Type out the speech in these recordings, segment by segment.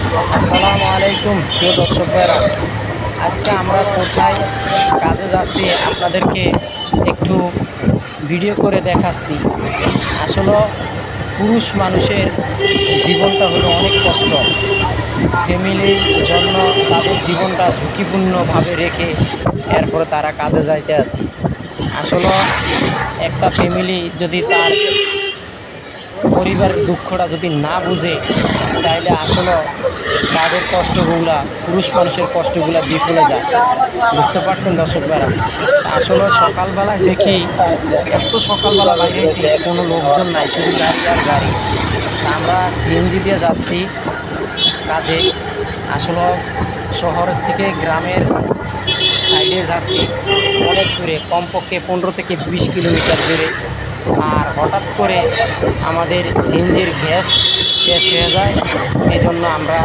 আসসালামু আলাইকুম প্রিয় দর্শক ভাইরা, আজকে আমরা কোথায় কাজে যাচ্ছি আপনাদেরকে একটু ভিডিও করে দেখাচ্ছি। আসলে পুরুষ মানুষের জীবনটা হলো অনেক কষ্ট। ফ্যামিলির জন্য তাদের জীবনটা ঝুঁকিপূর্ণভাবে রেখে এরপরে তারা কাজে যাইতে আসি। আসলে একটা ফ্যামিলি যদি তার পরিবারের দুঃখটা যদি না বুঝে, তাইলে আসলে তাদের কষ্টগুলা, পুরুষ মানুষের কষ্টগুলা বিফলে যায়। বুঝতে পারছেন দর্শক ভাইরা? আসলে সকালবেলায় দেখি, এত সকালবেলা বাইরে হয়েছি, কোনো লোকজন নাই, শুধু গাড়ি আর গাড়ি। তা আমরা সিএনজি দিয়ে যাচ্ছি কাজে। আসলে শহরের থেকে গ্রামের সাইডে যাচ্ছি অনেক দূরে, কমপক্ষে 15 থেকে 20 কিলোমিটার দূরে। আর হঠাৎ করে আমাদের সিএনজির গ্যাস শেষ হয়ে যায়, এই জন্য আমরা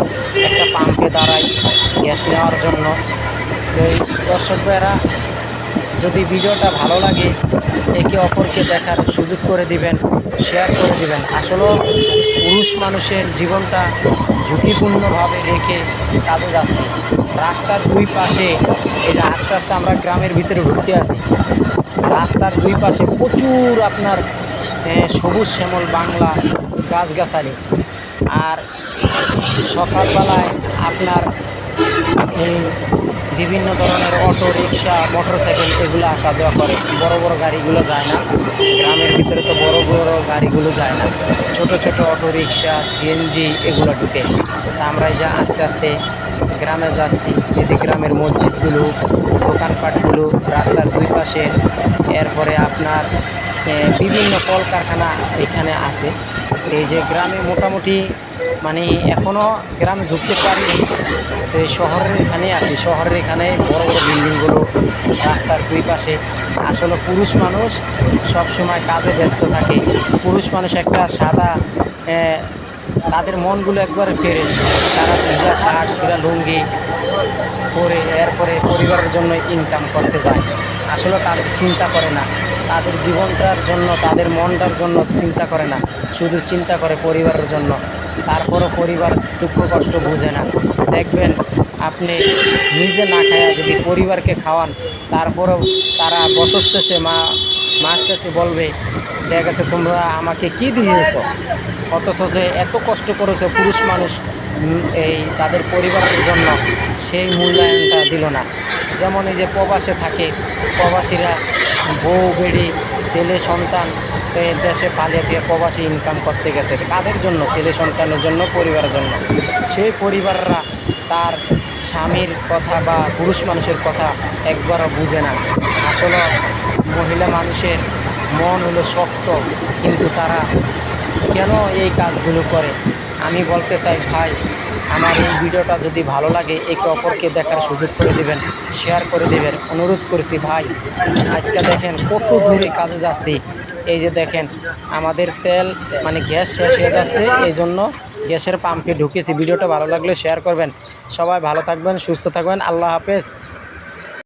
একটা পাম্পে দাঁড়াই গ্যাস নেওয়ার জন্য। তো এই দর্শক ভাইয়েরা, যদি ভিডিওটা ভালো লাগে একে অপরকে দেখার সুযোগ করে দিবেন, শেয়ার করে দিবেন। আসলে পুরুষ মানুষের জীবনটা ঝুঁকিপূর্ণভাবে রেখে কাজে যাচ্ছি। রাস্তার দুই পাশে, এই যে আস্তে আস্তে আমরা গ্রামের ভিতরে ঢুকতে আছি, রাস্তার দুই পাশে প্রচুর আপনার সবুজ শ্যামল বাংলা গাছগাছালি। আর সকালবেলায় আপনার এই বিভিন্ন ধরনের অটো রিক্সা, মোটরসাইকেল এগুলো আসা যাওয়া করে। বড় বড় গাড়িগুলো যায় না, গ্রামের ভিতরে তো বড় বড় গাড়িগুলো যায় না, ছোট ছোট অটো রিক্সা, সিএনজি এগুলো ঢুকে। তা আমরা এই যে আস্তে আস্তে গ্রামে যাচ্ছি। এই যে গ্রামের মসজিদগুলো, দোকানপাটগুলো রাস্তার দুই পাশে। এরপরে আপনার বিভিন্ন কলকারখানা এখানে আছে। এই যে গ্রামে মোটামুটি মানে এখনও গ্রামে ঢুকতে পারিনি, তো এই শহরের এখানেই আছি। শহরের এখানে বড় বড় বিল্ডিংগুলো রাস্তার দুই পাশে। আসলে পুরুষ মানুষ সব সময় কাজে ব্যস্ত থাকে। পুরুষ মানুষ একটা সাদা, তাদের মনগুলো একবারে ফ্রেশ। তারা সিধা শার্ট, সিধা লুঙ্গি পরে এরপরে পরিবারের জন্য ইনকাম করতে যায়। আসলে তাদের চিন্তা করে না, তাদের জীবনটার জন্য, তাদের মনটার জন্য চিন্তা করে না, শুধু চিন্তা করে পরিবারের জন্য। তারপরও পরিবার দুঃখ কষ্ট বুঝে না। দেখবেন আপনি নিজে না খায়া যদি পরিবারকে খাওয়ান, তারপরেও তারা বছর শেষে মাস শেষে বলবে, দেখা গেছে তোমরা আমাকে কি দিয়েছো, অথচ যে এত কষ্ট করেছে পুরুষ মানুষ এই তাদের পরিবারের জন্য, সেই মূল্যায়নটা দিল না। যেমন এই যে প্রবাসে থাকে, প্রবাসীরা বউ বেড়ি ছেলে সন্তান দেশে পালিয়ে থেকে প্রবাসী ইনকাম করতে গেছে কাদের জন্য? ছেলে সন্তানের জন্য, পরিবারের জন্য। সেই পরিবাররা তার স্বামীর কথা বা পুরুষ মানুষের কথা একবারও বুঝে না। আসলে মহিলা মানুষের মন হলো শক্ত, কিন্তু তারা কেন এই কাজগুলো করে? আমি বলতে চাই ভাই, আমার এই ভিডিওটা যদি ভালো লাগে একে অপরকে দেখার সুযোগ করে দিবেন, শেয়ার করে দিবেন, অনুরোধ করছি ভাই। আজকে দেখেন কত দূরে কাজে যাচ্ছি। এই যে দেখেন আমাদের তেল মানে গ্যাস শেষ হয়ে যাচ্ছে, এই জন্য গ্যাসের পাম্পে ঢুকেছি। ভিডিওটা ভালো লাগলে শেয়ার করবেন। সবাই ভালো থাকবেন, সুস্থ থাকবেন। আল্লাহ হাফেজ।